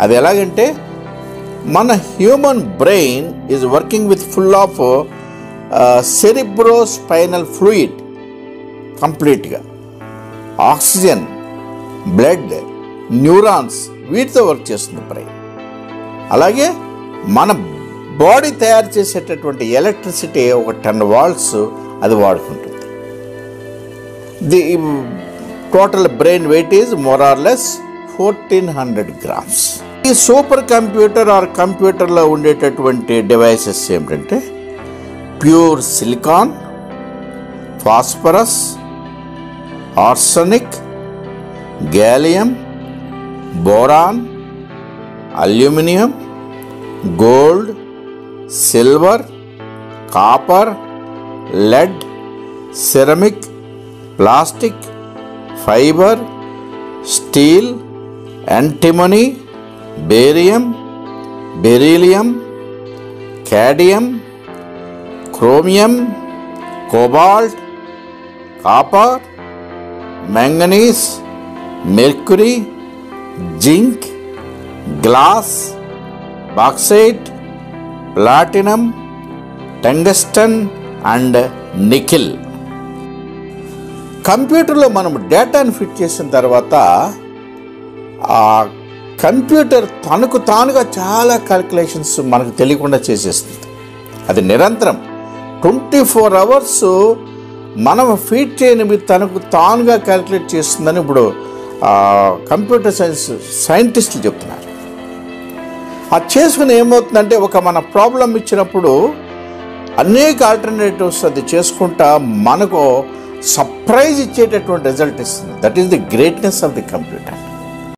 అది ఎలాగంటే మన human brain is working with full of cerebrospinal fluid, కంప్లీట్గా ఆక్సిజన్, బ్లడ్, న్యూరాన్స్ వీటితో వర్క్ చేస్తుంది బ్రెయిన్. అలాగే మన బాడీ తయారు చేసేటటువంటి ఎలక్ట్రిసిటీ ఒక 10 వాల్ట్స్ అది వాడుకుంటుంది. The total brain weight is more or less 1400 grams. ఈ సూపర్ కంప్యూటర్ ఆర్ కంప్యూటర్లో ఉండేటటువంటి డివైసెస్ ఏమిటంటే pure silicon, phosphorus, arsenic, gallium, boron, aluminium, gold, silver, copper, lead, ceramic, plastic, fibre, steel, antimony, barium, beryllium, cadmium, chromium, cobalt, copper, manganese, mercury, zinc, glass, bauxite, platinum, tungsten and nickel. కంప్యూటర్లో మనం డేటాను fit చేసిన తర్వాత ఆ computer తనకు తానుగా చాలా calculations మనకు తెలియకుండా చేసేస్తుంది. అది నిరంతరం 24 hours మనం ఫీడ్ చేయనివి తనకు తానుగా క్యాల్కులేట్ చేస్తుందని ఇప్పుడు కంప్యూటర్ సైంటిస్టులు చెప్తున్నారు. అది చేసుకుని ఏమవుతుందంటే ఒక మన ప్రాబ్లం ఇచ్చినప్పుడు అనేక ఆల్టర్నేటివ్స్ అది చేసుకుంటా మనకు సర్ప్రైజ్ ఇచ్చేటటువంటి రిజల్ట్ ఇస్తుంది. That is the greatness of the computer.